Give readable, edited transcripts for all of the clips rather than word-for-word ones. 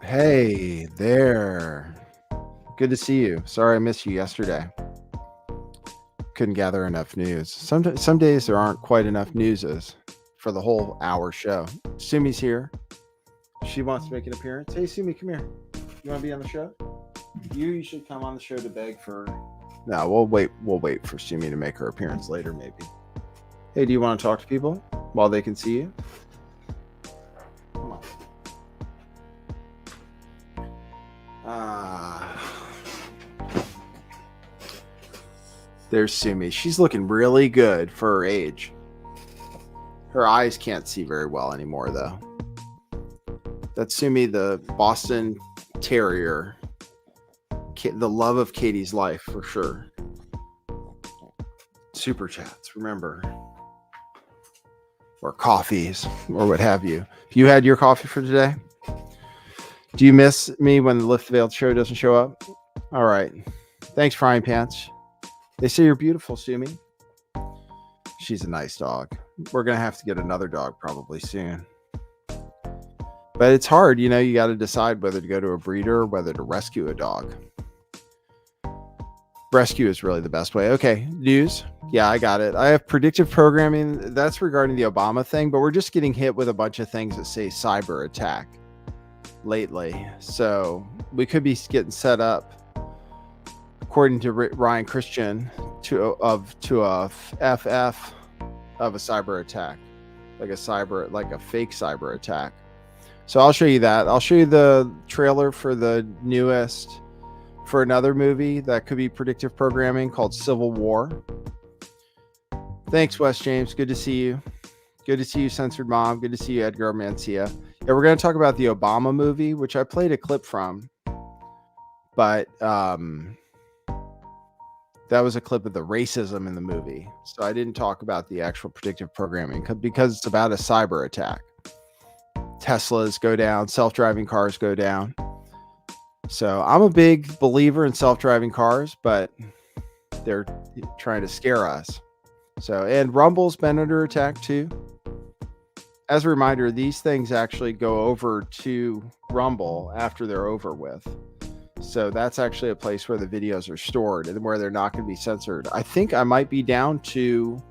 Hey there. Good to see you. Sorry I missed you yesterday. Couldn't gather enough news. Some days there aren't quite enough newses for the whole hour show. Sumi's here. She wants to make an appearance. Hey Sumi, come here. You want to be on the show? You should come on the show to beg for. No, we'll wait for Sumi to make her appearance later maybe. Hey, do you want to talk to people while they can see you? Come on. There's Sumi. She's looking really good for her age. Her eyes can't see very well anymore, though. That's Sumi, the Boston Terrier. The love of Katie's life, for sure. Super chats, remember. Or coffees, or what have you. Have you had your coffee for today? Do you miss me when the Lift the Veil show doesn't show up? All right. Thanks, Frying Pants. They say you're beautiful, Sumi. She's a nice dog. We're going to have to get another dog probably soon. But it's hard, you got to decide whether to go to a breeder or whether to rescue a dog. Rescue is really the best way. Okay, news. Yeah, I got it. I have predictive programming. That's regarding the Obama thing, but we're just getting hit with a bunch of things that say cyber attack lately. So we could be getting set up, according to Ryan Christian, to a FF of a cyber attack, like a fake cyber attack. So I'll show you that. I'll show you the trailer for the newest, for another movie that could be predictive programming called Civil War. Thanks, Wes James. Good to see you. Good to see you, Censored Mom. Good to see you, Edgar Mancia. Yeah, we're going to talk about the Obama movie, which I played a clip from. But that was a clip of the racism in the movie. So I didn't talk about the actual predictive programming because it's about a cyber attack. Teslas go down, self-driving cars go down. So I'm a big believer in self-driving cars, but they're trying to scare us. So, and Rumble's been under attack too. As a reminder, these things actually go over to Rumble after they're over with. So that's actually a place where the videos are stored and where they're not going to be censored. I think I might be down to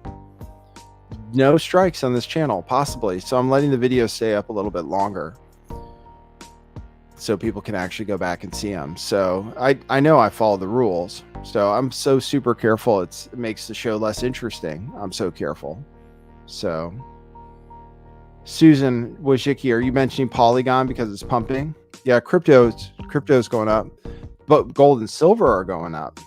no strikes on this channel, possibly. So I'm letting the videos stay up a little bit longer so people can actually go back and see them. So I know I follow the rules. So I'm so super careful. It makes the show less interesting. I'm so careful. So Susan Wojcicki, are you mentioning Polygon because it's pumping? Yeah, crypto's going up, but gold and silver are going up.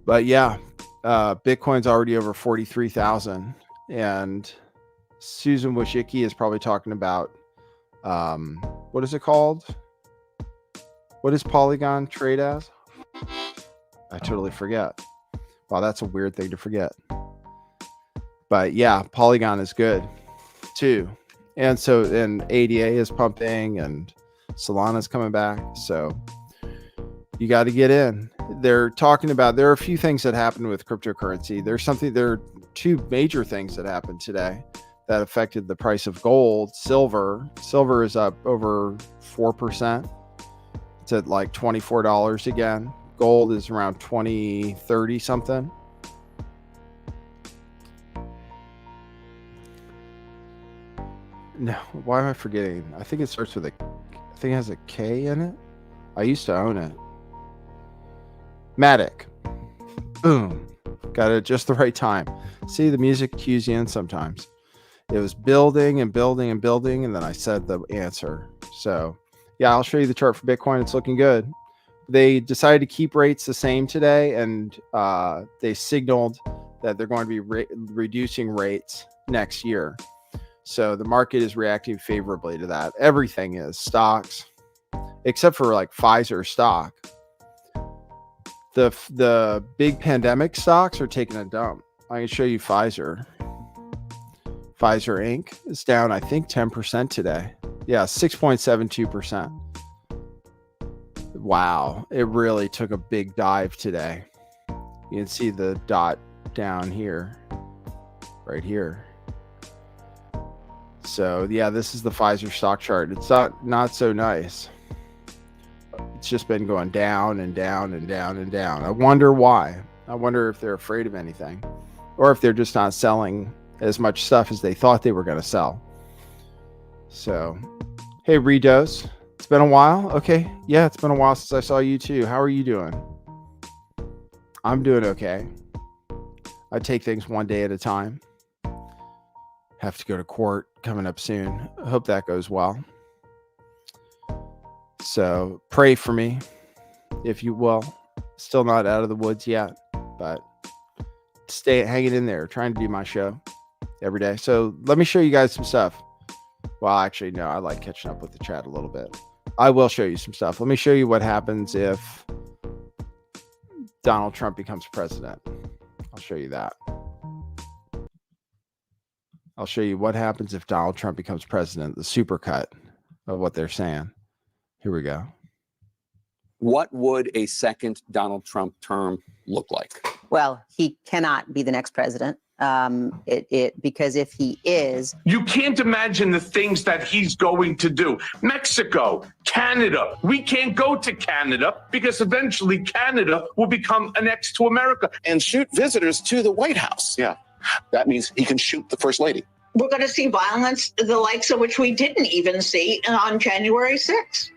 But yeah, Bitcoin's already over 43,000, and Susan Wojcicki is probably talking about what is it called? What does Polygon trade as? I totally forget. Wow, that's a weird thing to forget. But yeah, Polygon is good too. And ADA is pumping and Solana's coming back. So you got to get in. They're talking about, there are a few things that happened with cryptocurrency. There are two major things that happened today that affected the price of gold. Silver is up over 4%. It's at like $24 again. Gold is around 20, 30 something. No, why am I forgetting? I think it starts with I think it has a K in it. I used to own it. Matic. Boom. Got it at just the right time. See, the music cues you in sometimes. It was building and building and building, and then I said the answer. So, yeah, I'll show you the chart for Bitcoin. It's looking good. They decided to keep rates the same today, and they signaled that they're going to be reducing rates next year. So the market is reacting favorably to that. Everything is stocks, except for like Pfizer stock. The big pandemic stocks are taking a dump. I can show you Pfizer. Pfizer Inc. is down, I think, 10% today. Yeah, 6.72%. Wow, it really took a big dive today. You can see the dot down here, right here. So yeah, this is the Pfizer stock chart. It's not so nice. It's just been going down and down and down and down. I wonder why. I wonder if they're afraid of anything, or if they're just not selling as much stuff as they thought they were going to sell. So, hey, Redose, it's been a while. Okay, yeah, it's been a while since I saw you too. How are you doing? I'm doing okay. I take things one day at a time. Have to go to court coming up soon. I hope that goes well. So pray for me, if you will. Still not out of the woods yet, but stay hanging in there, trying to do my show every day. So let me show you guys some stuff. Well, actually, no, I like catching up with the chat a little bit. I will show you some stuff. Let me show you what happens if Donald Trump becomes president. I'll show you that. I'll show you what happens if Donald Trump becomes president, the supercut of what they're saying. Here we go. What would a second Donald Trump term look like? Well, he cannot be the next president. Because if he is, you can't imagine the things that he's going to do. Mexico, Canada. We can't go to Canada because eventually Canada will become annexed to America. And shoot visitors to the White House. Yeah. That means he can shoot the first lady. We're going to see violence, the likes of which we didn't even see on January 6th.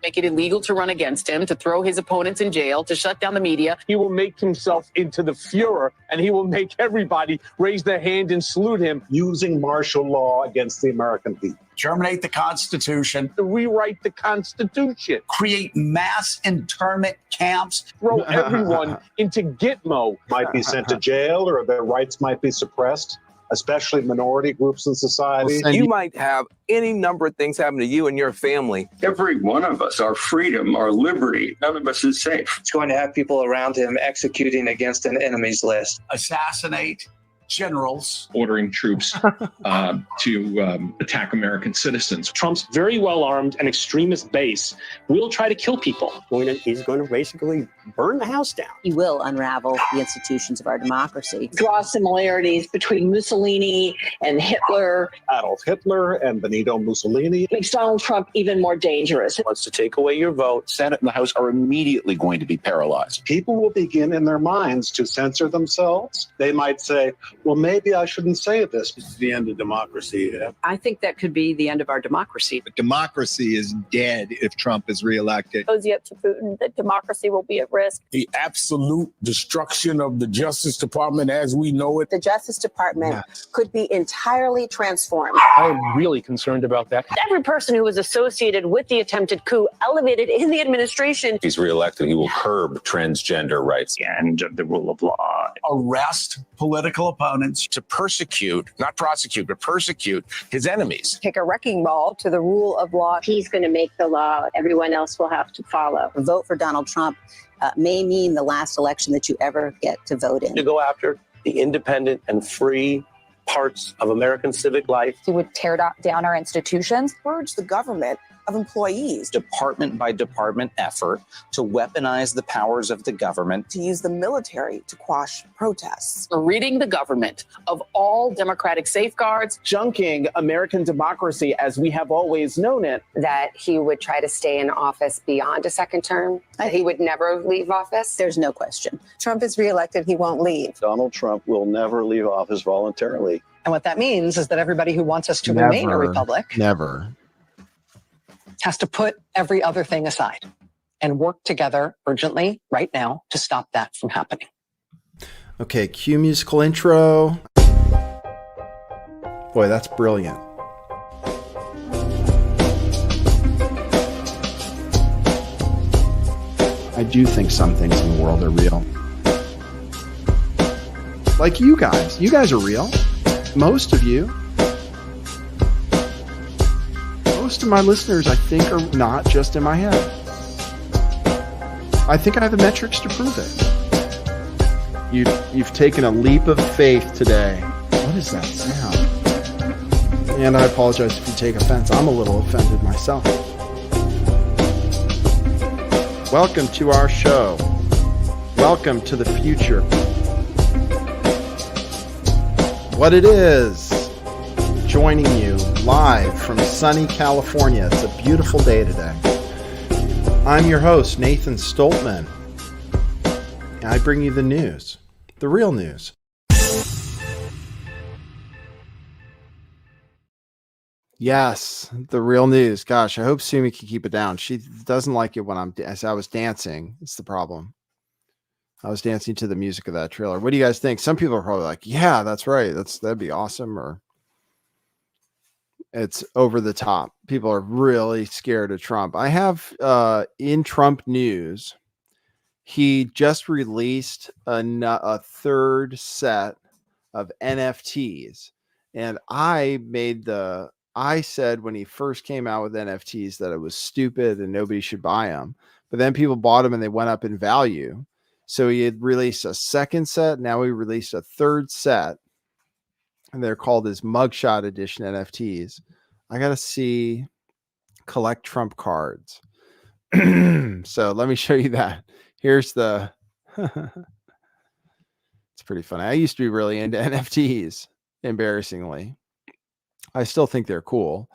Make it illegal to run against him, to throw his opponents in jail, to shut down the media. He will make himself into the Fuhrer, and he will make everybody raise their hand and salute him. Using martial law against the American people. Terminate the Constitution. To rewrite the Constitution. Create mass internment camps. Throw everyone into Gitmo. Might be sent to jail, or their rights might be suppressed, especially minority groups in society. You might have any number of things happen to you and your family. Every one of us, our freedom, our liberty, none of us is safe. It's going to have people around him executing against an enemy's list. Assassinate generals. Ordering troops to attack American citizens. Trump's very well armed and extremist base will try to kill people. He's going to basically burn the house down. He will unravel the institutions of our democracy. Draw similarities between Mussolini and Hitler. Adolf Hitler and Benito Mussolini. Makes Donald Trump even more dangerous. Wants to take away your vote. Senate and the House are immediately going to be paralyzed. People will begin in their minds to censor themselves. They might say, well, maybe I shouldn't say this. This is the end of democracy. I think that could be the end of our democracy. But democracy is dead if Trump is reelected. Cozy up to Putin that democracy will be at risk. The absolute destruction of the Justice Department as we know it. The Justice Department could be entirely transformed. I'm really concerned about that. Every person who was associated with the attempted coup elevated in the administration. If he's reelected, he will curb transgender rights. And the rule of law. Arrest political opponents. To persecute, not prosecute, but persecute his enemies. Take a wrecking ball to the rule of law. He's going to make the law. Everyone else will have to follow. A vote for Donald Trump may mean the last election that you ever get to vote in. To go after the independent and free parts of American civic life. He would tear down our institutions. Purge the government of employees. Department by department effort to weaponize the powers of the government. To use the military to quash protests. Ridding the government of all democratic safeguards. Junking American democracy as we have always known it. That he would try to stay in office beyond a second term. That he would never leave office. There's no question. Trump is reelected, he won't leave. Donald Trump will never leave office voluntarily. And what that means is that everybody who wants us to remain a republic has to put every other thing aside and work together urgently right now to stop that from happening. Okay, cue musical intro. Boy, that's brilliant. I do think some things in the world are real. Like you guys. You guys are real. Most of you. Most of my listeners, I think, are not just in my head. I think I have the metrics to prove it. You've taken a leap of faith today. What is that sound? And I apologize if you take offense. I'm a little offended myself. Welcome to our show. Welcome to the future. What it is. joining you live from sunny California. It's a beautiful day today. I'm your host, Nathan Stoltman, and I bring you the news, the real news. Yes, the real news. Gosh, I hope Sumi can keep it down. She doesn't like it when as I was dancing. It's the problem. I was dancing to the music of that trailer. What do you guys think? Some people are probably like, yeah, that's right. That'd be awesome. Or it's over the top. People are really scared of Trump. I have in Trump news, he just released a third set of NFTs. And I said when he first came out with NFTs that it was stupid and nobody should buy them. But then people bought them and they went up in value. So he had released a second set. Now he released a third set. And they're called his mugshot edition NFTs. I got to see collect Trump cards. So let me show you that. Here's the... It's pretty funny. I used to be really into NFTs, embarrassingly. I still think they're cool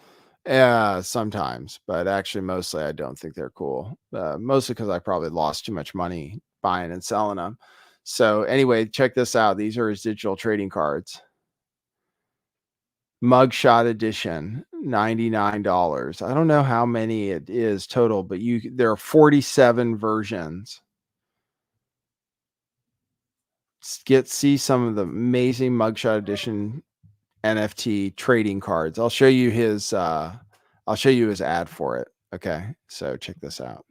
sometimes, but actually mostly I don't think they're cool. Mostly because I probably lost too much money buying and selling them. So anyway, check this out. These are his digital trading cards. Mugshot edition, $99. I don't know how many it is total, but there are 47 versions. See some of the amazing mugshot edition NFT trading cards. I'll show you his ad for it. Okay, so check this out.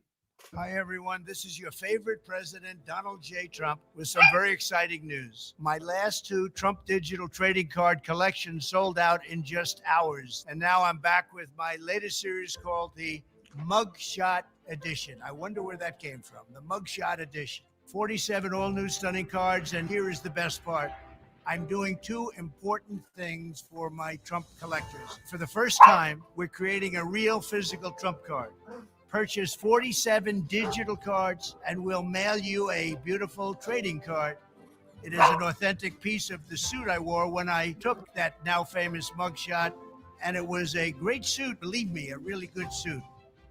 Hi, everyone. This is your favorite president, Donald J. Trump, with some very exciting news. My last two Trump digital trading card collections sold out in just hours. And now I'm back with my latest series called the Mugshot Edition. I wonder where that came from. The Mugshot Edition. 47 all new stunning cards. And here is the best part. I'm doing two important things for my Trump collectors. For the first time, we're creating a real physical Trump card. Purchase 47 digital cards and we'll mail you a beautiful trading card. It is an authentic piece of the suit I wore when I took that now famous mugshot, and it was a great suit, believe me, a really good suit.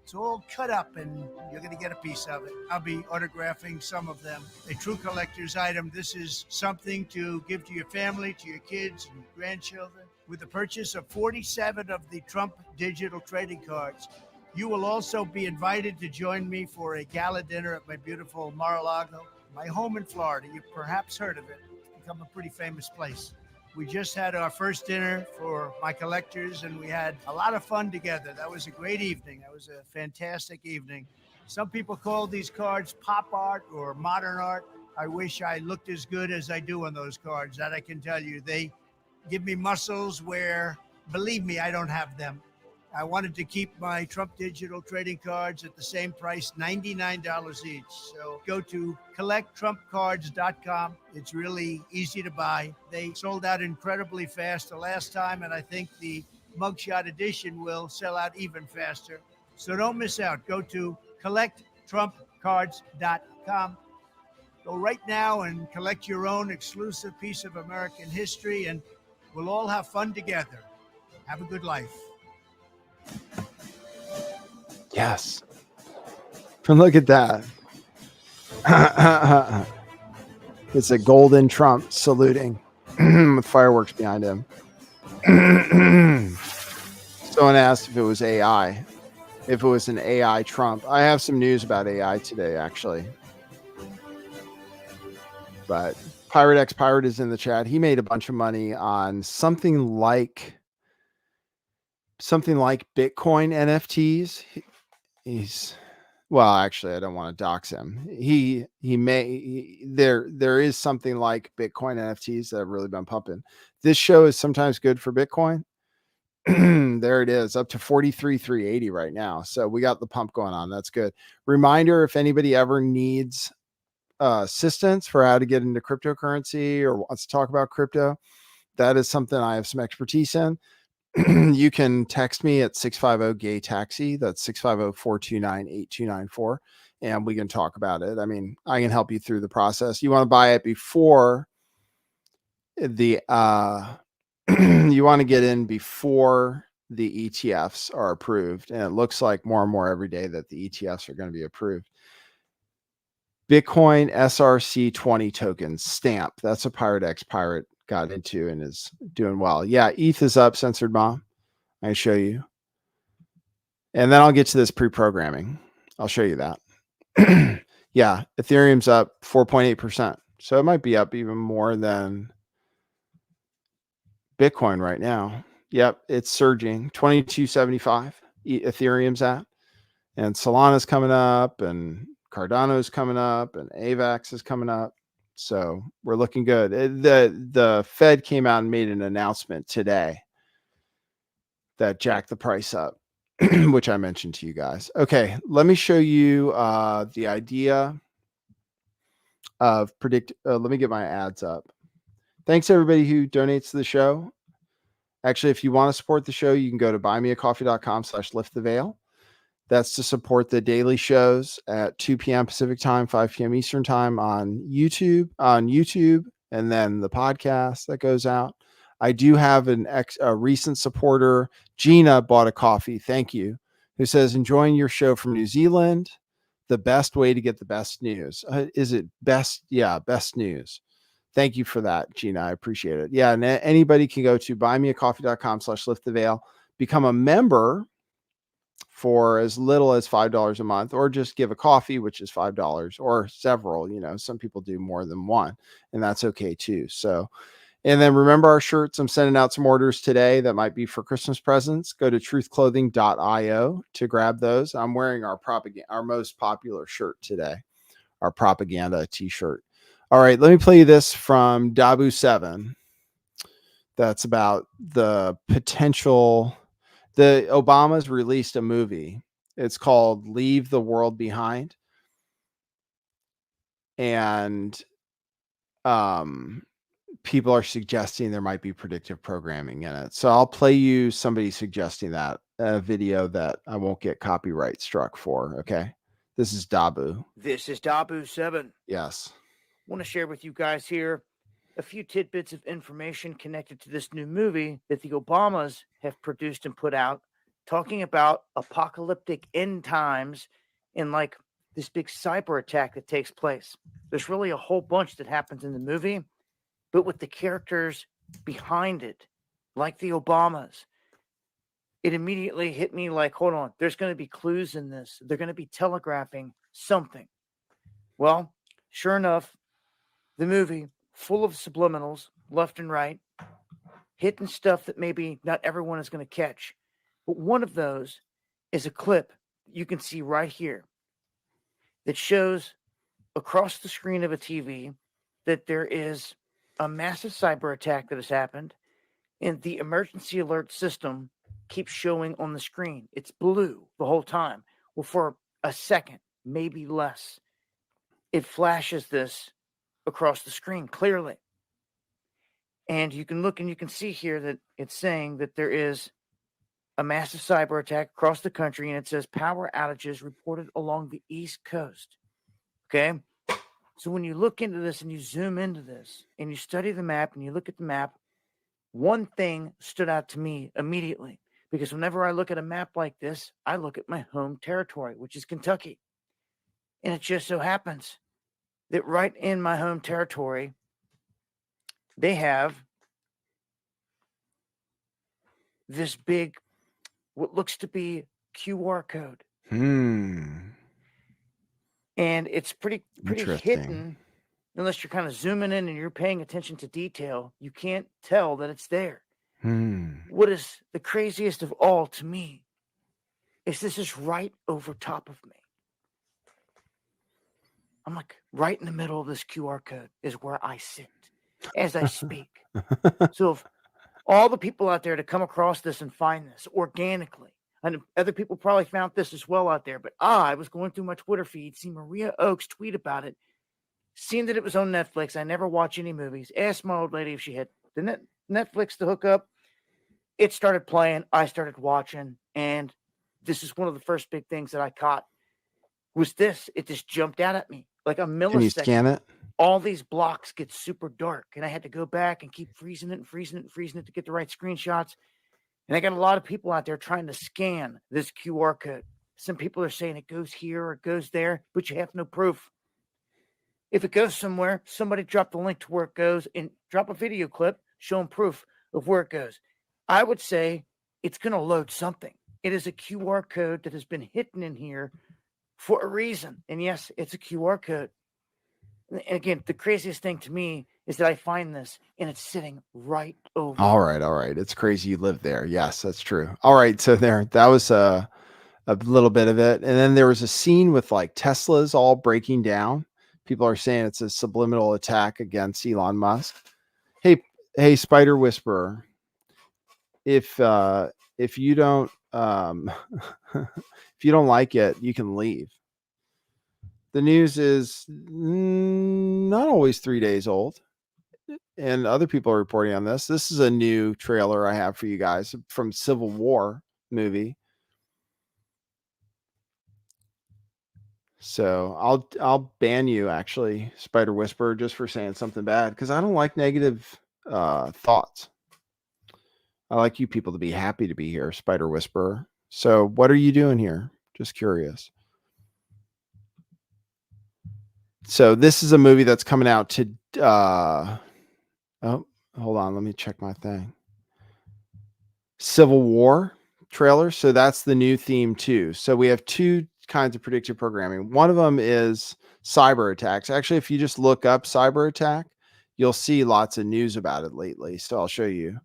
It's all cut up and you're going to get a piece of it. I'll be autographing some of them. A true collector's item. This is something to give to your family, to your kids and grandchildren. With the purchase of 47 of the Trump digital trading cards, you will also be invited to join me for a gala dinner at my beautiful Mar-a-Lago, my home in Florida. You've perhaps heard of it. It's become a pretty famous place. We just had our first dinner for my collectors, and we had a lot of fun together. That was a great evening. That was a fantastic evening. Some people call these cards pop art or modern art. I wish I looked as good as I do on those cards. That I can tell you. They give me muscles where, believe me, I don't have them. I wanted to keep my Trump digital trading cards at the same price, $99 each. So go to collecttrumpcards.com. It's really easy to buy. They sold out incredibly fast the last time, and I think the mugshot edition will sell out even faster. So don't miss out. Go to collecttrumpcards.com. Go right now and collect your own exclusive piece of American history, and we'll all have fun together. Have a good life. Yes. And look at that. It's a golden Trump saluting with fireworks behind him. Someone asked if it was AI, if it was an AI Trump. I have some news about AI today, actually. But Pirate X Pirate is in the chat. He made a bunch of money on something like Bitcoin NFTs. Well, actually, I don't want to dox him. There is something like Bitcoin NFTs that have really been pumping. This show is sometimes good for Bitcoin. There it is, up to 43,380 right now. So we got the pump going on. That's good. Reminder, if anybody ever needs assistance for how to get into cryptocurrency or wants to talk about crypto, that is something I have some expertise in. You can text me at 650-GAY-TAXI. That's 650-429-8294. And we can talk about it. I mean, I can help you through the process. You want to buy it before the you want to get in before the ETFs are approved. And it looks like more and more every day that the ETFs are going to be approved. Bitcoin SRC20 tokens, Stamp. That's a Pirate X Pirate got into and is doing well. Yeah, ETH is up, Censored Mom. I can show you. And then I'll get to this pre-programming. I'll show you that. Yeah, Ethereum's up 4.8%. So it might be up even more than Bitcoin right now. Yep, it's surging. 22.75 Ethereum's at. And Solana's coming up, and Cardano's coming up, and AVAX is coming up. So we're looking good. The Fed came out and made an announcement today that jacked the price up, which I mentioned to you guys. Okay, let me show you the idea of let me get my ads up. Thanks everybody who donates to the show. Actually, if you want to support the show, you can go to buymeacoffee.com/lifttheveil. That's to support the daily shows at 2 p.m. Pacific time, 5 p.m. Eastern time on YouTube, and then the podcast that goes out. I do have a recent supporter, Gina, bought a coffee. Thank you. Who says, enjoying your show from New Zealand. The best way to get the best news. Is it best? Yeah, best news. Thank you for that, Gina. I appreciate it. Yeah, and anybody can go to buymeacoffee.com/lifttheveil, become a member for as little as $5 a month, or just give a coffee, which is $5, or several. You know, some people do more than one, and that's okay too. So, and then remember our shirts. I'm sending out some orders today that might be for Christmas presents. Go to truthclothing.io to grab those. I'm wearing our most popular shirt today, our propaganda t-shirt. All right, let me play you this from Dabu 7. That's about the potential. The Obamas released a movie. It's called Leave the World Behind. And people are suggesting there might be predictive programming in it. So I'll play you somebody suggesting that, a video that I won't get copyright struck for. Okay. This is Dabu. This is Dabu 7. Yes. Want to share with you guys here a few tidbits of information connected to this new movie that the Obamas have produced and put out, talking about apocalyptic end times and like this big cyber attack that takes place. There's really a whole bunch that happens in the movie, but with the characters behind it, like the Obamas, it immediately hit me like, hold on, there's going to be clues in this. They're going to be telegraphing something. Well, sure enough, the movie, full of subliminals, left and right, hitting stuff that maybe not everyone is going to catch. But one of those is a clip you can see right here that shows across the screen of a TV that there is a massive cyber attack that has happened, and the emergency alert system keeps showing on the screen. It's blue the whole time. Well, for a second, maybe less, it flashes this across the screen clearly. And you can look and you can see here that it's saying that there is a massive cyber attack across the country, and it says power outages reported along the East Coast. Okay? So when you look into this and you zoom into this and you study the map and you look at the map, one thing stood out to me immediately, because whenever I look at a map like this, I look at my home territory, which is Kentucky. And it just so happens that right in my home territory, they have this big, what looks to be QR code. And it's pretty hidden. Unless you're kind of zooming in and you're paying attention to detail, you can't tell that it's there. What is the craziest of all to me is this is right over top of me. I'm like, right in the middle of this QR code is where I sit as I speak. So if all the people out there to come across this and find this organically, and other people probably found this as well out there, but I was going through my Twitter feed, see Maria Oakes tweet about it, seen that it was on Netflix. I never watch any movies. Asked my old lady if she had the Netflix to hook up. It started playing. I started watching, and this is one of the first big things that I caught was this. It just jumped out at me like a millisecond. Can you scan it? all these blocks get super dark, and I had to go back and keep freezing it to get the right screenshots. And I got a lot of people out there trying to scan this QR code. Some people are saying it goes here or it goes there, but you have no proof. If it goes somewhere, somebody drop the link to where it goes and drop a video clip showing proof of where it goes. I would say it's going to load something. It is a QR code that has been hidden in here for a reason. And yes, it's a QR code. And again, the craziest thing to me is that I find this and it's sitting right over. All right. It's crazy you live there. Yes, that's true. All right. So that was a little bit of it. And then there was a scene with like Teslas all breaking down. People are saying it's a subliminal attack against Elon Musk. Hey, Spider Whisperer. If you don't if you don't like it, you can leave. The news is not always 3 days old, and other people are reporting on this. This is a new trailer I have for you guys from Civil War movie. So I'll ban you, actually, Spider Whisperer, just for saying something bad, because I don't like negative thoughts. I like you people to be happy to be here, Spider Whisperer. So what are you doing here? Just curious. So this is a movie that's coming out to oh, hold on, let me check my thing. Civil War trailer. So that's the new theme too. So we have two kinds of predictive programming. One of them is cyber attacks. Actually, if you just look up cyber attack, you'll see lots of news about it lately. So I'll show you.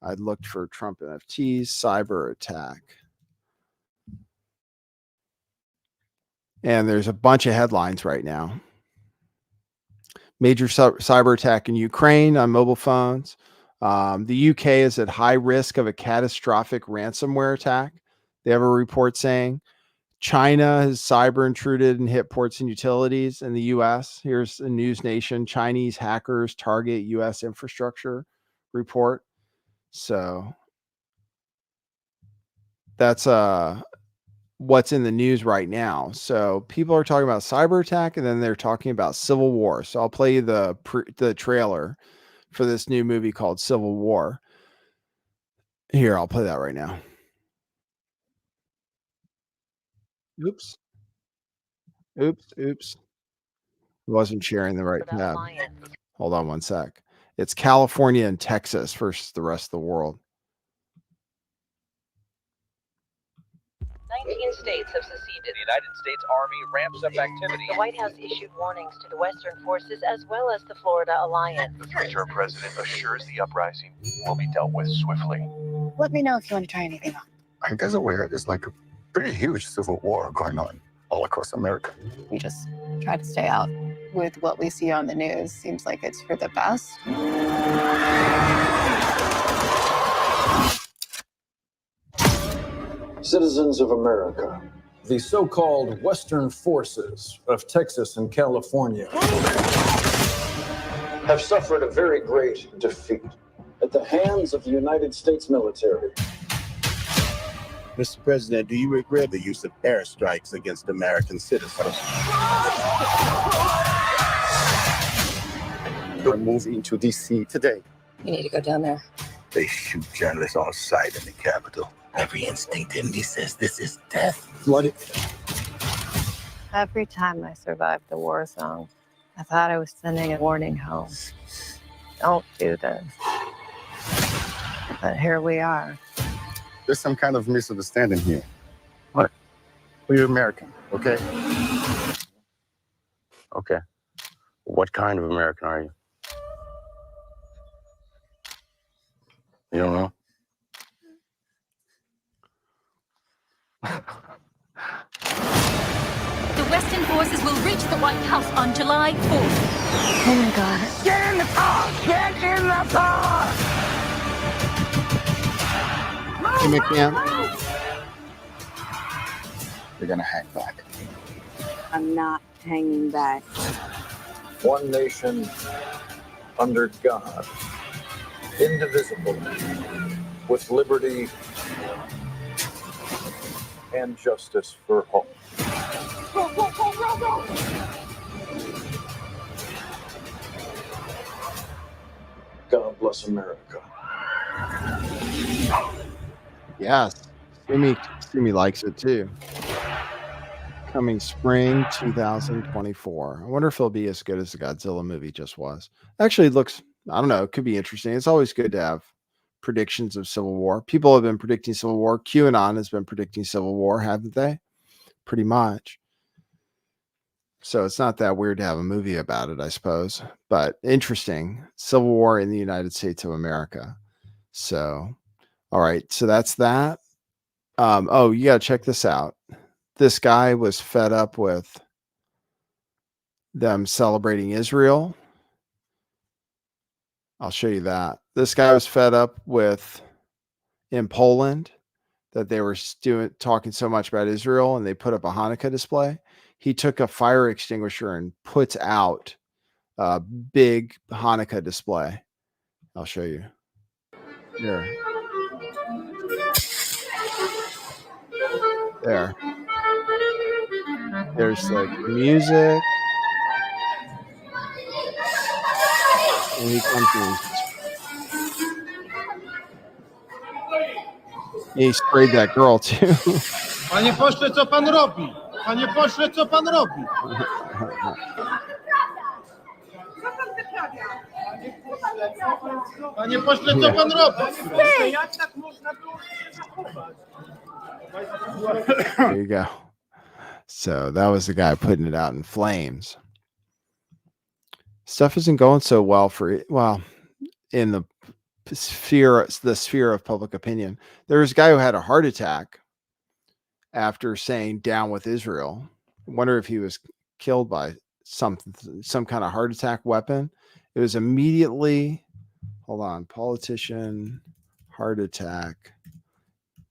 I looked for Trump NFTs, cyber attack. And there's a bunch of headlines right now. Major cyber attack in Ukraine on mobile phones. The UK is at high risk of a catastrophic ransomware attack. They have a report saying China has cyber intruded and hit ports and utilities in the US. Here's a News Nation. Chinese hackers target US infrastructure report. So that's what's in the news right now. So people are talking about cyber attack, and then they're talking about Civil War. So I'll play you the trailer for this new movie called Civil War. Here, I'll play that right now. Oops. Wasn't sharing the right tab. Hold on one sec. It's California and Texas versus the rest of the world. 19 states have seceded. The United States Army ramps up activity. The White House issued warnings to the Western forces as well as the Florida Alliance. The future president assures the uprising will be dealt with swiftly. Let me know if you want to try anything on. Are you guys aware there's like a pretty huge civil war going on all across America? We just try to stay out. With what we see on the news, seems like it's for the best. Citizens of America, the so-called Western forces of Texas and California have suffered a very great defeat at the hands of the United States military. Mr. President, do you regret the use of airstrikes against American citizens? We're moving to D.C. today. You need to go down there. They shoot journalists on sight in the Capitol. Every instinct in me says this is death. What? Every time I survived the war zone, I thought I was sending a warning home. Don't do this. But here we are. There's some kind of misunderstanding here. What? Well, you're American, okay? Okay. What kind of American are you? You don't know? The Western forces will reach the White House on July 4th. Oh my God. Get in the car! Get in the car! Hey, McCann. They're gonna hang back. I'm not hanging back. One nation under God, indivisible, with liberty and justice for all. Go, go, go, go, go! God bless America. Yes. Sumi likes it too. Coming spring 2024. I wonder if it'll be as good as the Godzilla movie just was. Actually, it looks, I don't know, it could be interesting. It's always good to have predictions of Civil War. People have been predicting Civil War. QAnon has been predicting Civil War, haven't they? Pretty much. So it's not that weird to have a movie about it, I suppose. But interesting. Civil War in the United States of America. So, all right. So that's that. Oh, you got to check this out. This guy was fed up with them celebrating Israel. I'll show you that. This guy was fed up with in Poland that they were talking so much about Israel and they put up a Hanukkah display. He took a fire extinguisher and puts out a big Hanukkah display. I'll show you. Here. There. There's like music. And he comes in. He sprayed that girl too. Panie pośle, co pan robi? Panie pośle, co pan robi? Panie pośle, co pan robi? Jak tak można było się zachować? There you go. So that was the guy putting it out in flames. Stuff isn't going so well in the sphere of public opinion. There was a guy who had a heart attack after saying "down with Israel." I wonder if he was killed by some kind of heart attack weapon. It was immediately, hold on, politician, heart attack,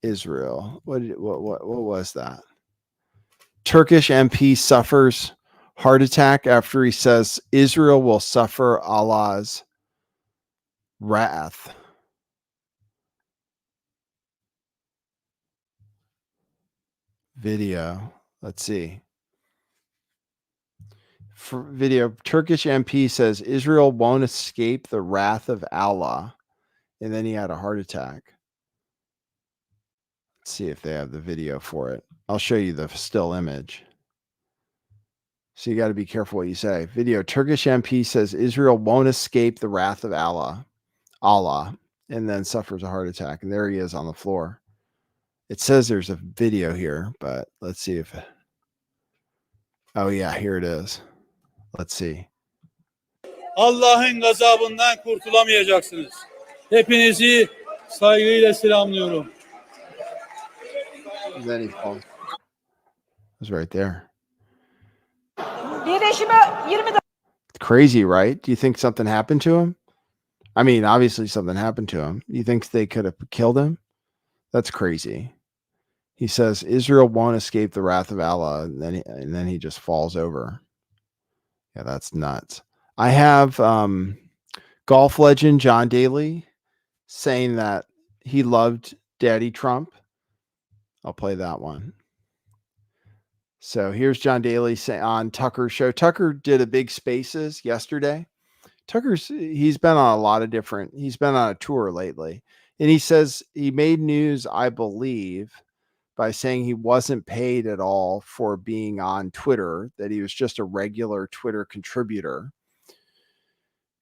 Israel. What was that? Turkish MP suffers heart attack after he says Israel will suffer Allah's wrath. Video. Let's see. For video, Turkish MP says Israel won't escape the wrath of Allah. And then he had a heart attack. Let's see if they have the video for it. I'll show you the still image. So you got to be careful what you say. Video, Turkish MP says Israel won't escape the wrath of Allah, and then suffers a heart attack. And there he is on the floor. It says there's a video here, but let's see if it... Oh yeah, here it is. Let's see. Allah'ın gazabından kurtulamayacaksınız. Hepinizi saygıyla selamlıyorum. And then he falls. It was right there. Crazy, right? Do you think something happened to him? I mean, obviously something happened to him. You think they could have killed him? That's crazy. He says Israel won't escape the wrath of Allah, and then he just falls over. Yeah, that's nuts. I have golf legend John Daly saying that he loved Daddy Trump. I'll play that one. So here's John Daly on Tucker's show. Tucker did a big Spaces yesterday. He's been on he's been on a tour lately. And he says he made news, I believe, by saying he wasn't paid at all for being on Twitter, that he was just a regular Twitter contributor.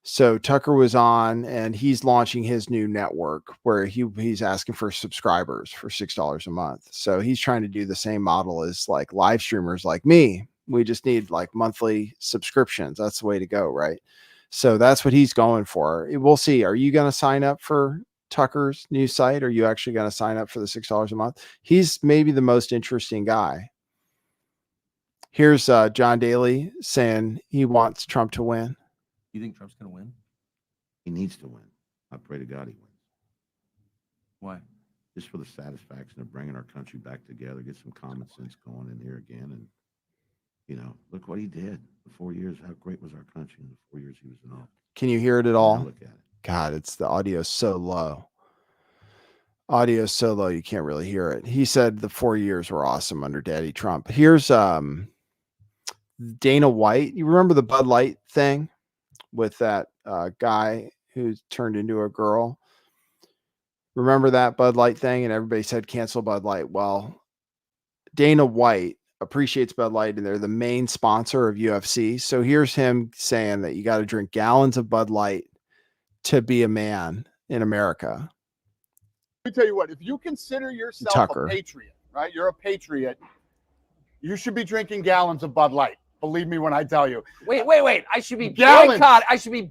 So Tucker was on, and he's launching his new network where he's asking for subscribers for $6 a month. So he's trying to do the same model as like live streamers like me. We just need like monthly subscriptions. That's the way to go, right? So that's what he's going for. We'll see. Are you going to sign up for Tucker's new site? Are you actually going to sign up for the $6 a month? He's maybe the most interesting guy. Here's John Daly saying he wants Trump to win. You think Trump's going to win? He needs to win. I pray to God he wins. Why? Just for the satisfaction of bringing our country back together, get some common sense going in here again. And, look what he did. The 4 years, how great was our country in the 4 years he was in office. Can you hear it at all? Look at it. God, the audio is so low. Audio is so low, you can't really hear it. He said the 4 years were awesome under Daddy Trump. Here's Dana White. You remember the Bud Light thing with that guy who turned into a girl. Remember that Bud Light thing? And everybody said cancel Bud Light. Well, Dana White appreciates Bud Light, and they're the main sponsor of UFC. So here's him saying that you got to drink gallons of Bud Light to be a man in America. Let me tell you what, if you consider yourself Tucker. a patriot, right? You're a patriot. You should be drinking gallons of Bud Light. Believe me when I tell you. Wait. I should be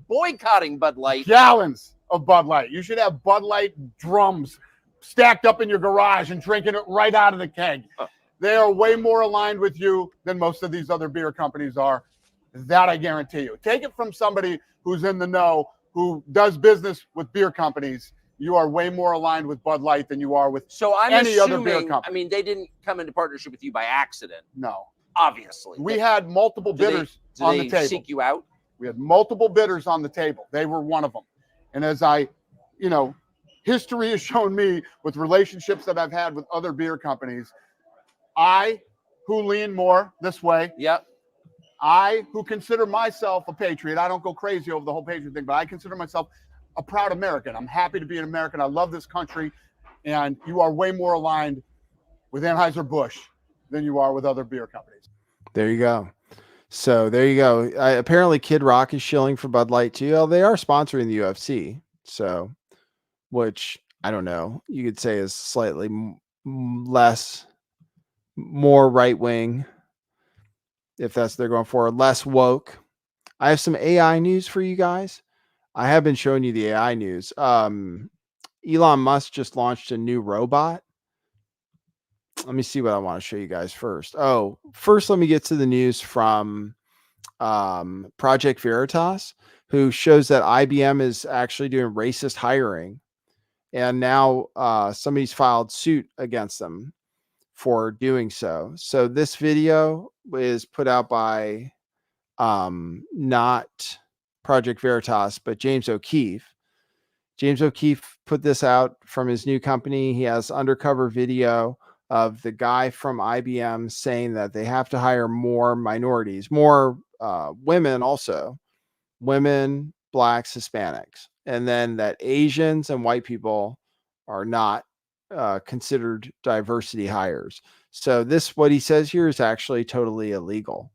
boycotting Bud Light. Gallons of Bud Light. You should have Bud Light drums stacked up in your garage and drinking it right out of the keg. They are way more aligned with you than most of these other beer companies are. That I guarantee you. Take it from somebody who's in the know, who does business with beer companies. You are way more aligned with Bud Light than you are with any other beer company. I mean, they didn't come into partnership with you by accident. No. Obviously. We had multiple bidders on the table. Did they seek you out? We had multiple bidders on the table. They were one of them. And as history has shown me with relationships that I've had with other beer companies, I, who lean more this way. Yep. I, who consider myself a patriot. I don't go crazy over the whole patriot thing, but I consider myself a proud American. I'm happy to be an American. I love this country. And you are way more aligned with Anheuser-Busch than you are with other beer companies. There you go. So there you go. Apparently Kid Rock is shilling for Bud Light too. Oh, they are sponsoring the UFC. So, which I don't know, you could say is slightly more right wing, if that's what they're going for, less woke. I have some AI news for you guys. I have been showing you the AI news. Elon Musk just launched a new robot. Let me see what I want to show you guys first. Oh, first, let me get to the news from Project Veritas, who shows that IBM is actually doing racist hiring. And now somebody's filed suit against them for doing so. So this video is put out by not Project Veritas, but James O'Keefe. James O'Keefe put this out from his new company. He has undercover video of the guy from IBM saying that they have to hire more minorities, more women also, women, blacks, Hispanics, and then that Asians and white people are not considered diversity hires. So this, what he says here, is actually totally illegal.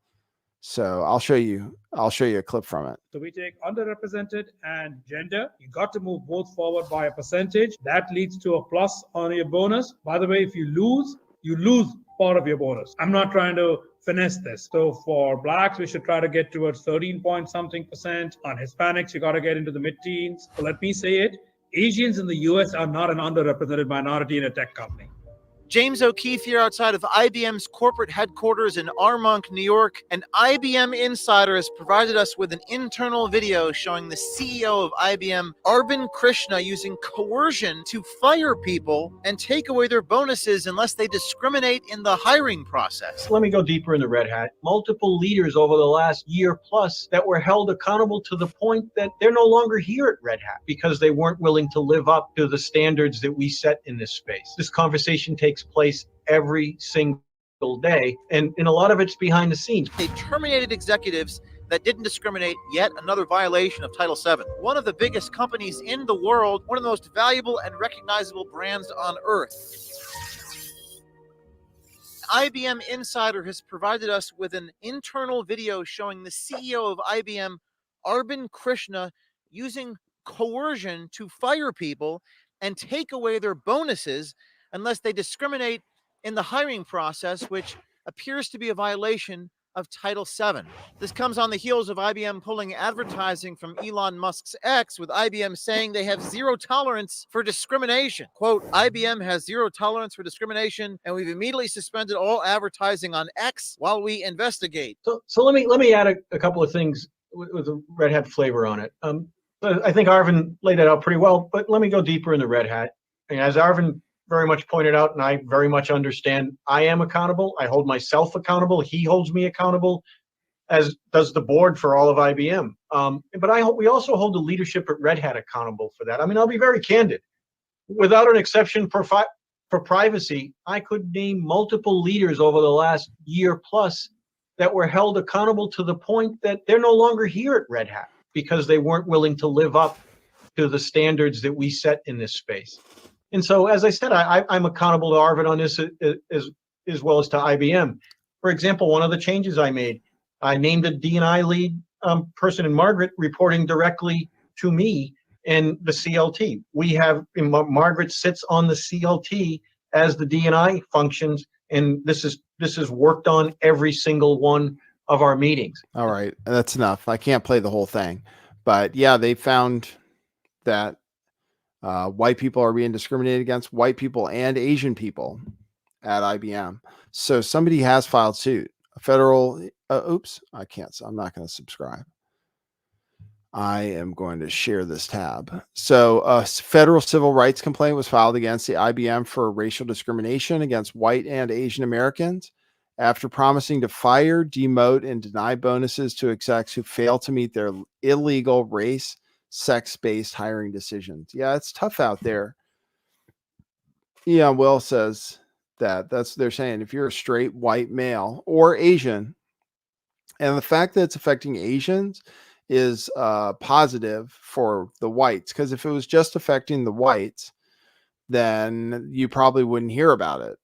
So I'll show you a clip from it. So we take underrepresented and gender. You got to move both forward by a percentage. That leads to a plus on your bonus. By the way, if you lose part of your bonus. I'm not trying to finesse this. So for blacks, we should try to get towards 13 point something%. On Hispanics, you got to get into the mid-teens. So let me say it. Asians in the US are not an underrepresented minority in a tech company. James O'Keefe here outside of IBM's corporate headquarters in Armonk, New York. An IBM insider has provided us with an internal video showing the CEO of IBM, Arvind Krishna, using coercion to fire people and take away their bonuses unless they discriminate in the hiring process. Let me go deeper in the Red Hat. Multiple leaders over the last year plus that were held accountable to the point that they're no longer here at Red Hat because they weren't willing to live up to the standards that we set in this space. This conversation takes place every single day, and a lot of it's behind the scenes. They terminated executives that didn't discriminate, yet another violation of Title VII. One of the biggest companies in the world, one of the most valuable and recognizable brands on earth. IBM Insider has provided us with an internal video showing the CEO of IBM, Arvind Krishna, using coercion to fire people and take away their bonuses unless they discriminate in the hiring process, which appears to be a violation of Title VII. This comes on the heels of IBM pulling advertising from Elon Musk's X, with IBM saying they have zero tolerance for discrimination. Quote, IBM has zero tolerance for discrimination, and we've immediately suspended all advertising on X while we investigate. So let me add a couple of things with a Red Hat flavor on it. I think Arvind laid it out pretty well, but let me go deeper in the Red Hat. And as Arvind very much pointed out, and I very much understand, I am accountable. I hold myself accountable. He holds me accountable, as does the board for all of IBM. But we also hold the leadership at Red Hat accountable for that. I mean, I'll be very candid. Without an exception for privacy, I could name multiple leaders over the last year plus that were held accountable to the point that they're no longer here at Red Hat because they weren't willing to live up to the standards that we set in this space. And so, as I said, I'm accountable to Arvin on this as well as to IBM. For example, one of the changes I made, I named a D&I lead person in Margaret reporting directly to me in the CLT. We have, Margaret sits on the CLT as the D&I functions, and this is worked on every single one of our meetings. All right, that's enough. I can't play the whole thing, but yeah, they found that white people are being discriminated against, white people and Asian people at IBM. So somebody has filed suit. A federal, oops, I can't. I'm not going to subscribe. I am going to share this tab. So a federal civil rights complaint was filed against the IBM for racial discrimination against white and Asian Americans after promising to fire, demote, and deny bonuses to execs who fail to meet their illegal race, sex-based hiring decisions. Yeah, it's tough out there. Yeah, Will says that's they're saying if you're a straight white male or Asian, and the fact that it's affecting Asians is positive for the whites, because if it was just affecting the whites, then you probably wouldn't hear about it.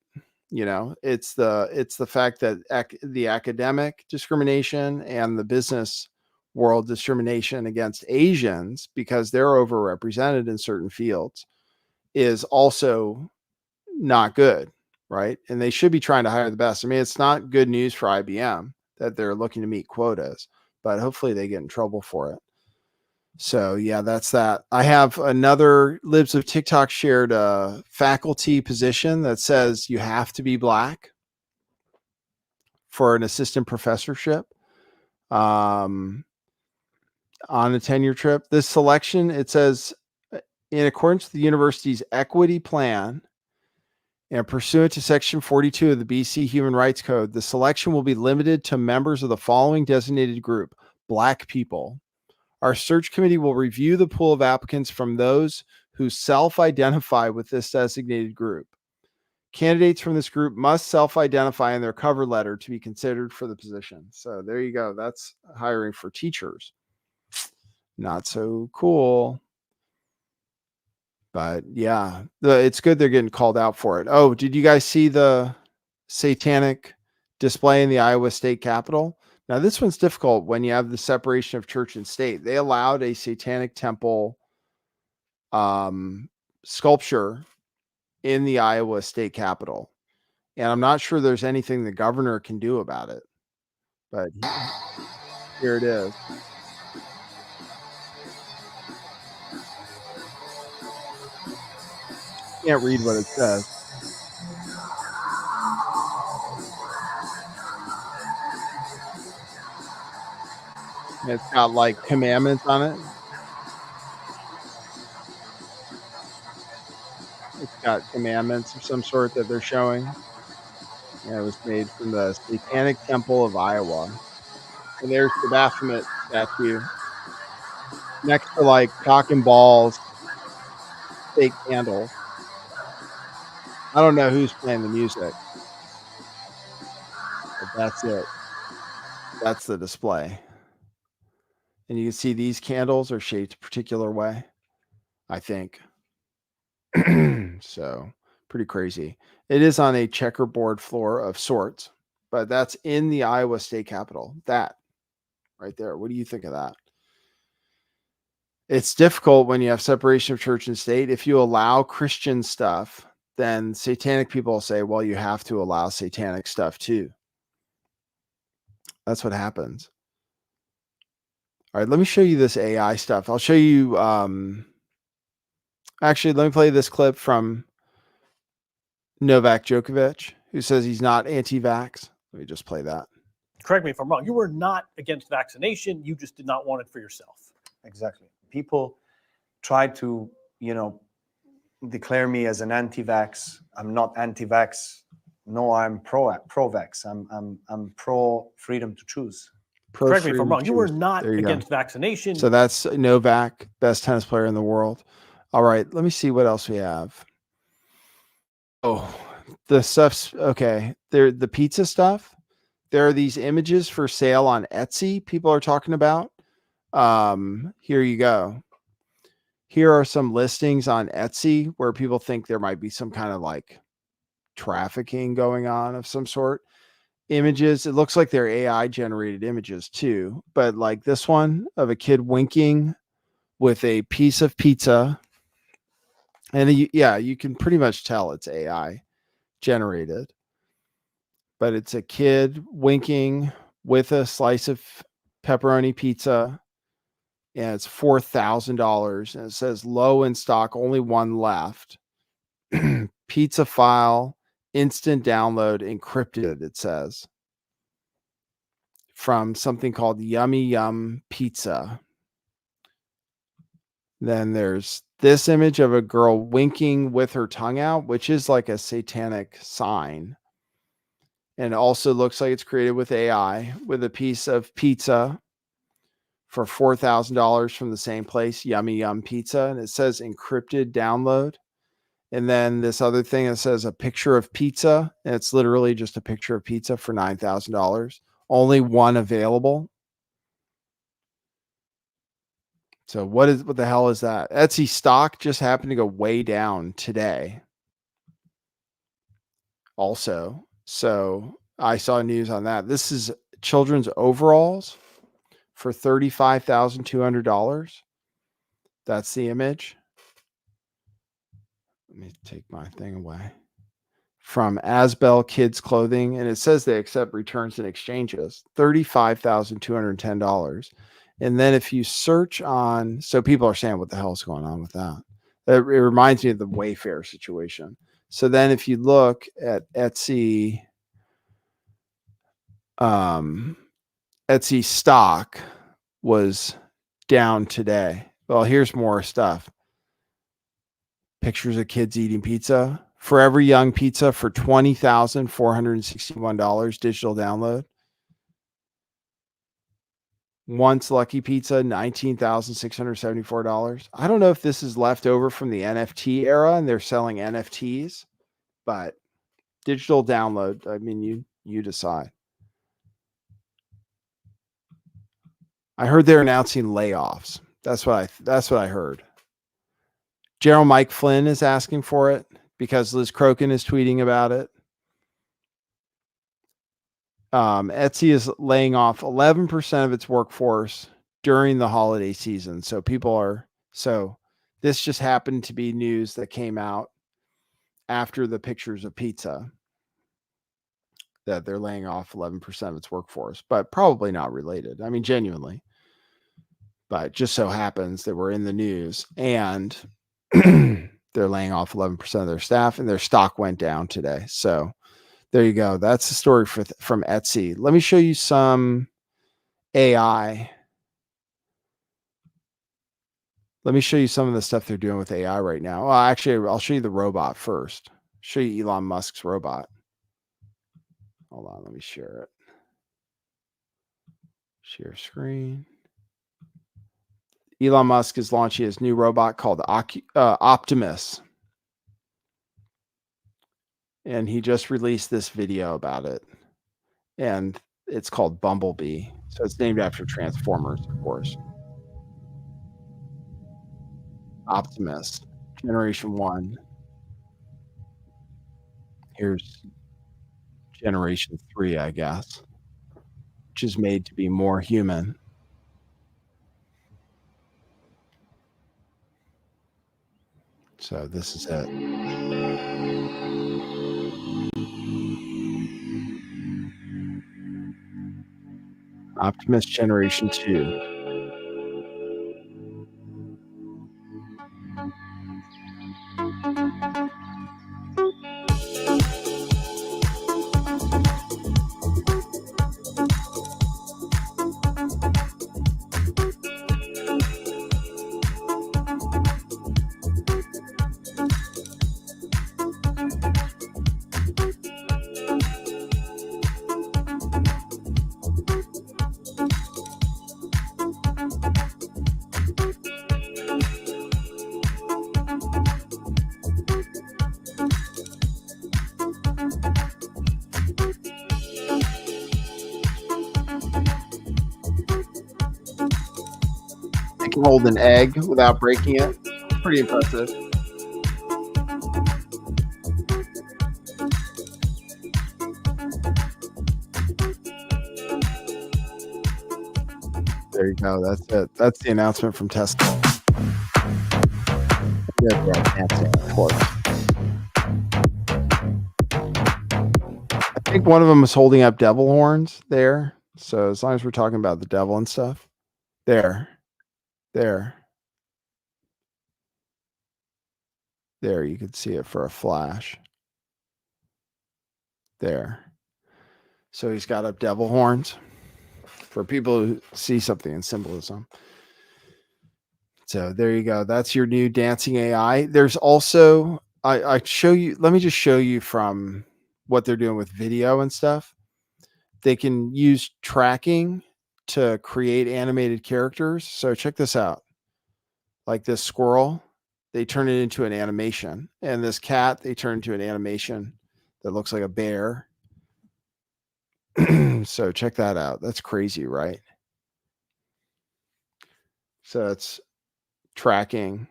You know, it's the fact that the academic discrimination and the business world discrimination against Asians, because they're overrepresented in certain fields, is also not good, right? And they should be trying to hire the best. I mean, it's not good news for IBM that they're looking to meet quotas, but hopefully they get in trouble for it. So yeah, that's that. I have another Libs of TikTok shared a faculty position that says you have to be black for an assistant professorship on a tenure trip. This selection, it says, in accordance with the university's equity plan and pursuant to Section 42 of the BC Human Rights Code, the selection will be limited to members of the following designated group: Black people. Our search committee will review the pool of applicants from those who self-identify with this designated group. Candidates from this group must self-identify in their cover letter to be considered for the position. So there you go. That's hiring for teachers. Not so cool. But yeah, it's good they're getting called out for it. Oh, did you guys see the satanic display in the Iowa State Capitol? Now, this one's difficult when you have the separation of church and state. They allowed a satanic temple sculpture in the Iowa State Capitol. And I'm not sure there's anything the governor can do about it. But here it is. Can't read what it says. It's got like commandments on it. It's got commandments of some sort that they're showing. And it was made from the Satanic Temple of Iowa. And there's the Baphomet statue next to like cock and balls, fake candle. I don't know who's playing the music, but that's it. That's the display. And you can see these candles are shaped a particular way, I think. So pretty crazy. It is on a checkerboard floor of sorts, but that's in the Iowa State Capitol. That right there. What do you think of that? It's difficult when you have separation of church and state. If you allow Christian stuff, then satanic people say, well, you have to allow satanic stuff too. That's what happens. All right, let me show you this AI stuff. I'll show you, actually, let me play this clip from Novak Djokovic, who says he's not anti-vax. Let me just play that. Correct me if I'm wrong. You were not against vaccination. You just did not want it for yourself. Exactly. People try to, declare me as an anti-vax. I'm not anti-vax. No, I'm pro-vax. I'm pro freedom to choose. Correct me if I'm wrong. You were not against vaccination. So that's Novak, best tennis player in the world. All right, let me see what else we have. Oh, the stuff's okay. The pizza stuff. There are these images for sale on Etsy. People are talking about. Here you go. Here are some listings on Etsy where people think there might be some kind of like trafficking going on of some sort. Images, it looks like they're AI generated images too, but like this one of a kid winking with a piece of pizza. And you can pretty much tell it's AI generated, but it's a kid winking with a slice of pepperoni pizza, and it's $4,000, and it says low in stock, only one left. Pizza file, instant download, encrypted, it says, from something called Yummy Yum Pizza. Then there's this image of a girl winking with her tongue out, which is like a satanic sign. And it also looks like it's created with AI, with a piece of pizza for $4,000 from the same place, Yummy Yum Pizza. And it says encrypted download. And then this other thing that says a picture of pizza. And it's literally just a picture of pizza for $9,000. Only one available. So what the hell is that? Etsy stock just happened to go way down today. Also, so I saw news on that. This is children's overalls for $35,200. That's the image. Let me take my thing away. From Asbel Kids Clothing, and it says they accept returns and exchanges. $35,210. And then if you search on, so people are saying, what the hell is going on with that? It reminds me of the Wayfair situation. So then if you look at Etsy, Etsy stock was down today. Well, here's more stuff. Pictures of kids eating pizza. Forever Young Pizza for $20,461 digital download. Once Lucky Pizza, $19,674. I don't know if this is left over from the NFT era and they're selling NFTs, but digital download, I mean, you decide. I heard they're announcing layoffs. That's what I heard. General Mike Flynn is asking for it because Liz Crokin is tweeting about it. Etsy is laying off 11% of its workforce during the holiday season. So this just happened to be news that came out after the pictures of pizza that they're laying off 11% of its workforce, but probably not related. I mean, genuinely, but just so happens that we're in the news and they're laying off 11% of their staff and their stock went down today. So there you go. That's the story from Etsy. Let me show you some AI. Let me show you some of the stuff they're doing with AI right now. Well, actually, I'll show you the robot first. Show you Elon Musk's robot. Hold on, let me share it. Share screen. Elon Musk is launching his new robot called Optimus. And he just released this video about it. And it's called Bumblebee. So it's named after Transformers, of course. Optimus, Generation 1. Here's Generation 3, I guess, which is made to be more human. So this is it. Optimus Generation 2. Can hold an egg without breaking it. pretty impressive. There you go. That's it. That's the announcement from Tesla. Yeah, of course. I think one of them is holding up devil horns there. So as long as we're talking about the devil and stuff, there, you could see it for a flash. There. So he's got up devil horns for people who see something in symbolism. So there you go. That's your new dancing AI. There's also, I show you, let me just show you from what they're doing with video and stuff. They can use tracking to create animated characters. So check this out. Like this squirrel, they turn it into an animation. And this cat, they turn into an animation that looks like a bear. So check that out. That's crazy, right? So it's tracking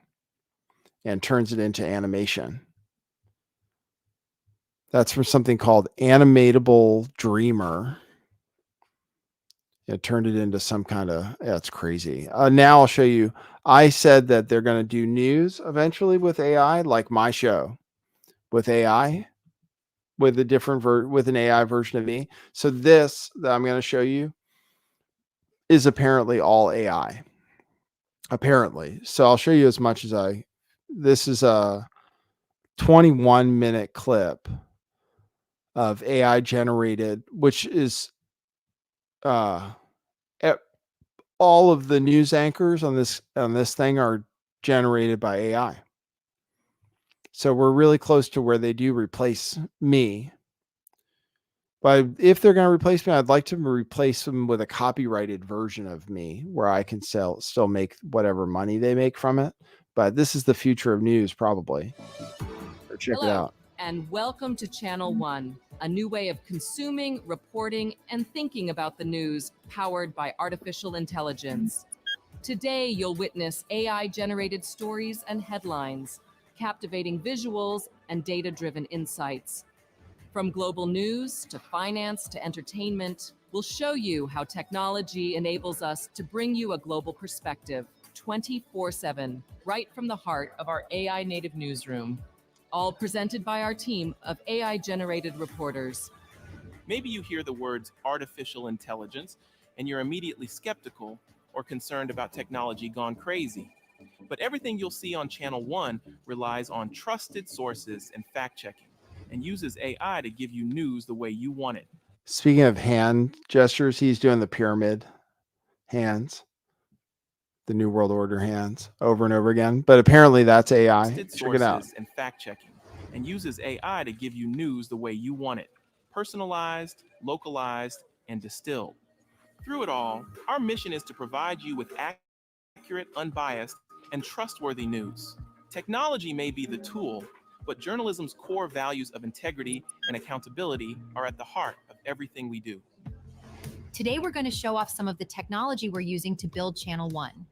and turns it into animation. That's from something called Animatable Dreamer. It turned it into some kind of, yeah, it's crazy. Now I'll show you. I said that they're going to do news eventually with AI, like my show with AI, with a different with an AI version of me. So this that I'm going to show you is apparently all AI. Apparently. So I'll show you as much as this is a 21-minute clip of AI generated, which is all of the news anchors on this thing are generated by AI. So we're really close to where they do replace me. But if they're going to replace me, I'd like to replace them with a copyrighted version of me where I can still make whatever money they make from it. But this is the future of news, probably. So check it out. And welcome to Channel One, a new way of consuming, reporting, and thinking about the news powered by artificial intelligence. Today, you'll witness AI-generated stories and headlines, captivating visuals and data-driven insights. From global news to finance to entertainment, we'll show you how technology enables us to bring you a global perspective 24/7, right from the heart of our AI-native newsroom. All presented by our team of AI-generated reporters. Maybe you hear the words artificial intelligence and you're immediately skeptical or concerned about technology gone crazy. But everything you'll see on Channel One relies on trusted sources and fact-checking and uses AI to give you news the way you want it. Speaking of hand gestures, he's doing the pyramid hands, the New World Order hands over and over again. But apparently that's AI. Trusted Check it out. sources and fact-checking and uses AI to give you news the way you want it. Personalized, localized, and distilled. Through it all, our mission is to provide you with accurate, unbiased, and trustworthy news. Technology may be the tool, but journalism's core values of integrity and accountability are at the heart of everything we do. Today, we're going to show off some of the technology we're using to build Channel One.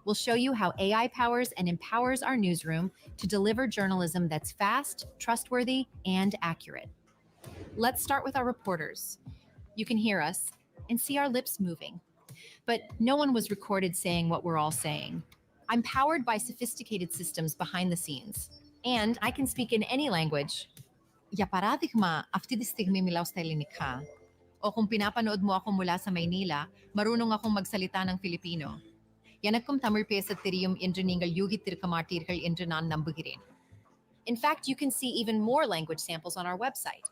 We'll show you how AI powers and empowers our newsroom to deliver journalism that's fast, trustworthy, and accurate. Let's start with our reporters. You can hear us and see our lips moving, but no one was recorded saying what we're all saying. I'm powered by sophisticated systems behind the scenes, and I can speak in any language. Ya paradigma, aftilistig mimilaw sa linikha. O kung pinapanood mo ako mula sa Maynila, marunong akong magsalita ng Filipino. Yanakkum Tamil பேசத் தெரியும் என்று நீங்கள் யூகித்திருக்க மாட்டீர்கள் என்று நான் நம்புகிறேன். In fact, you can see even more language samples on our website.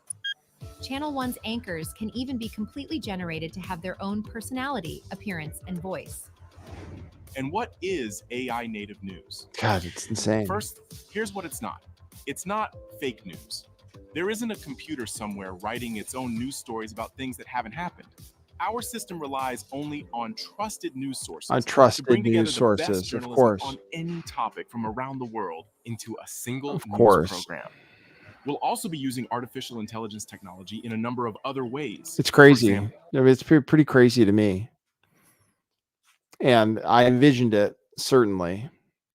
Channel One's anchors can even be completely generated to have their own personality, appearance, and voice. And what is AI native news? God, it's insane. First, here's what it's not. It's not fake news. There isn't a computer somewhere writing its own news stories about things that haven't happened. Our system relies only on trusted news sources. On trusted to bring together news the best sources, of journalism course. on any topic from around the world into a single Of news course. program. We'll also be using artificial intelligence technology in a number of other ways. It's crazy. For example, I mean, it's pretty crazy to me. And I envisioned it, certainly.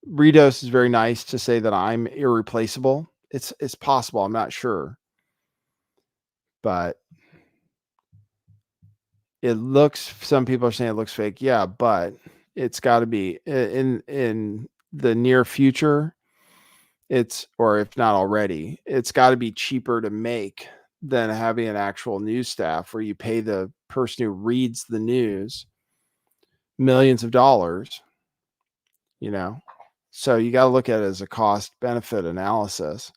Redos is very nice to say that I'm irreplaceable. It's possible. I'm not sure, but it looks. Some people are saying it looks fake. Yeah, but it's got to be in the near future. Or if not already, it's got to be cheaper to make than having an actual news staff where you pay the person who reads the news millions of dollars, so you got to look at it as a cost benefit analysis.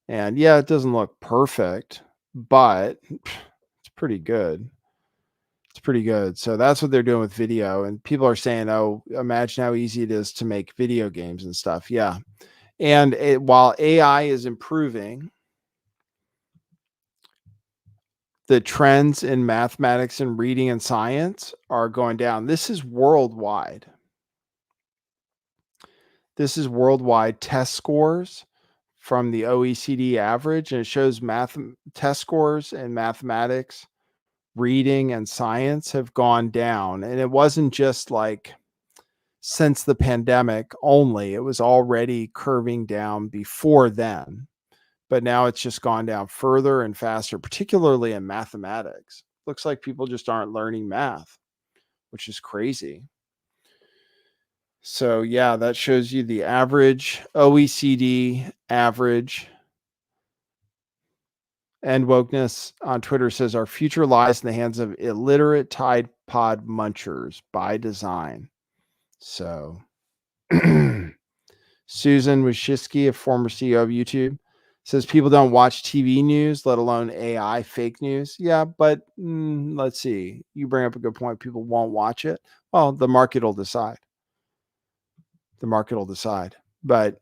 And yeah, it doesn't look perfect, but it's pretty good. It's pretty good. So that's what they're doing with video. And people are saying, oh, imagine how easy it is to make video games and stuff. Yeah. And while AI is improving, the trends in mathematics and reading and science are going down. This is worldwide. This is worldwide test scores from the OECD average, and it shows test scores in mathematics, reading, and science have gone down. And it wasn't just like since the pandemic only, it was already curving down before then. But now it's just gone down further and faster, particularly in mathematics. Looks like people just aren't learning math, which is crazy. So yeah, that shows you the average OECD average. And Wokeness on Twitter says our future lies in the hands of illiterate Tide Pod munchers by design. So Susan Wojcicki, a former CEO of YouTube, says people don't watch TV news, let alone AI fake news. Yeah, but let's see. You bring up a good point. People won't watch it. Well, the market will decide. The market will decide. But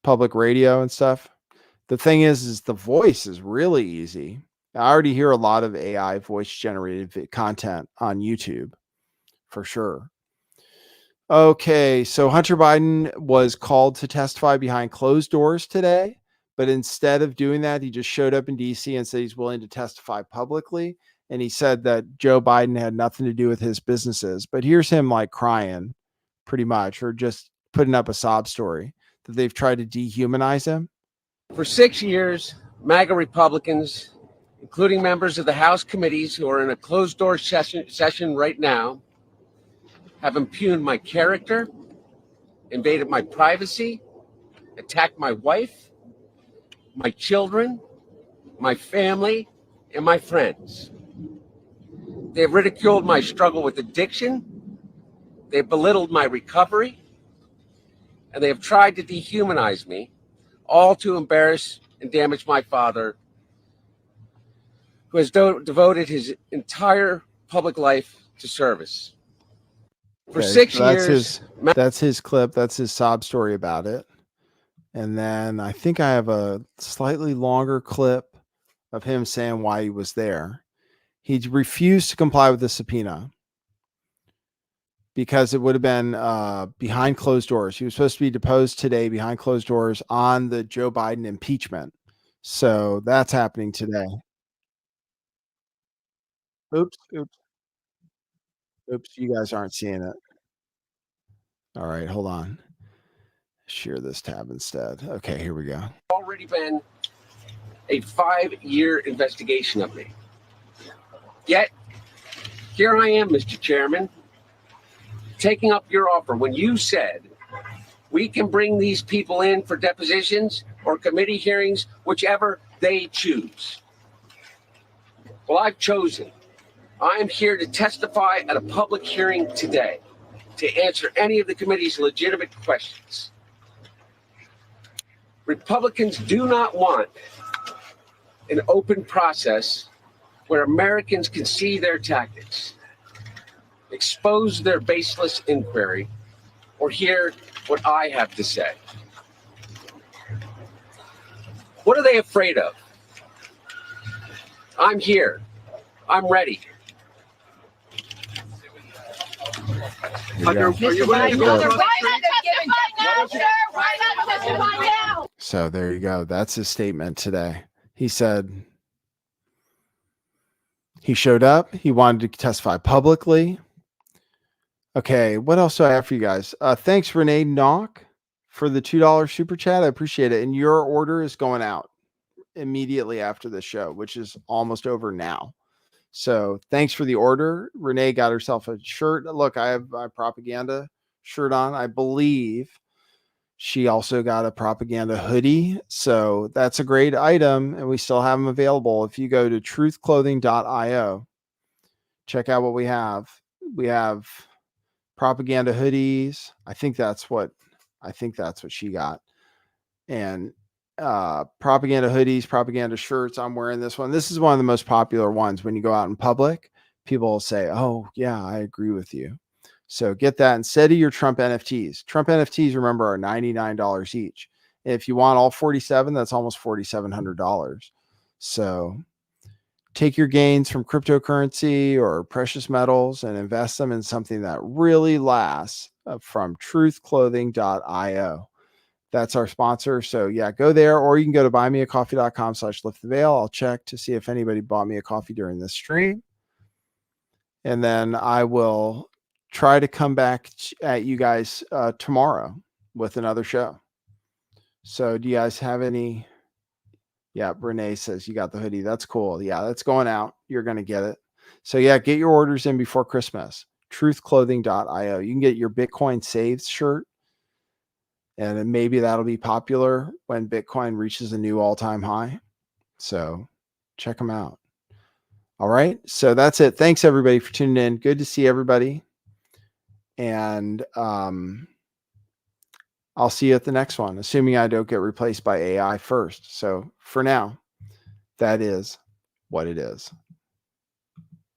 public radio and stuff. The thing is the voice is really easy. I already hear a lot of AI voice generated content on YouTube for sure. Okay, so Hunter Biden was called to testify behind closed doors today, but instead of doing that, he just showed up in DC and said he's willing to testify publicly. And he said that Joe Biden had nothing to do with his businesses. But here's him like crying pretty much, or just putting up a sob story that they've tried to dehumanize him. For 6 years, MAGA Republicans, including members of the House committees who are in a closed-door session right now, have impugned my character, invaded my privacy, attacked my wife, my children, my family, and my friends. They have ridiculed my struggle with addiction, they have belittled my recovery, and they have tried to dehumanize me, all to embarrass and damage my father, who has devoted his entire public life to service. For 6 years, that's his clip. That's his sob story about it. And then I think I have a slightly longer clip of him saying why he was there. He refused to comply with the subpoena because it would have been behind closed doors. He was supposed to be deposed today behind closed doors on the Joe Biden impeachment. So that's happening today. Oops. You guys aren't seeing it. All right, hold on. Share this tab instead. Okay, here we go. Already been a 5-year investigation of me. Yet, here I am, Mr. Chairman, taking up your offer when you said we can bring these people in for depositions or committee hearings, whichever they choose. Well, I've chosen. I am here to testify at a public hearing today to answer any of the committee's legitimate questions. Republicans do not want an open process where Americans can see their tactics, expose their baseless inquiry, or hear what I have to say. What are they afraid of? I'm here. I'm ready. So there you go. That's his statement today. He said he showed up. He wanted to testify publicly. Okay, what else do I have for you guys? Thanks, Renee Knock, for the $2 super chat. I appreciate it. And your order is going out immediately after the show, which is almost over now. So thanks for the order. Renee got herself a shirt. Look, I have my propaganda shirt on. I believe she also got a propaganda hoodie. So that's a great item, and we still have them available. If you go to truthclothing.io, check out what we have. We have propaganda hoodies. I think that's what she got. And propaganda hoodies, propaganda shirts. I'm wearing this one. This is one of the most popular ones. When you go out in public, people will say, "Oh, yeah, I agree with you." So get that instead of your Trump NFTs. Trump NFTs, remember, are $99 each. If you want all 47, that's almost $4,700. So take your gains from cryptocurrency or precious metals and invest them in something that really lasts, from truthclothing.io. That's our sponsor. So yeah, go there, or you can go to buymeacoffee.com/lifttheveil. I'll check to see if anybody bought me a coffee during this stream. And then I will try to come back at you guys tomorrow with another show. So do you guys have any? Yeah, Renee says you got the hoodie. That's cool. Yeah, that's going out. You're going to get it. So yeah, get your orders in before Christmas. Truthclothing.io. You can get your Bitcoin Saves shirt, and then maybe that'll be popular when Bitcoin reaches a new all-time high. So check them out. All right. So that's it. Thanks everybody for tuning in. Good to see everybody. And I'll see you at the next one, assuming I don't get replaced by AI first. So for now, that is what it is.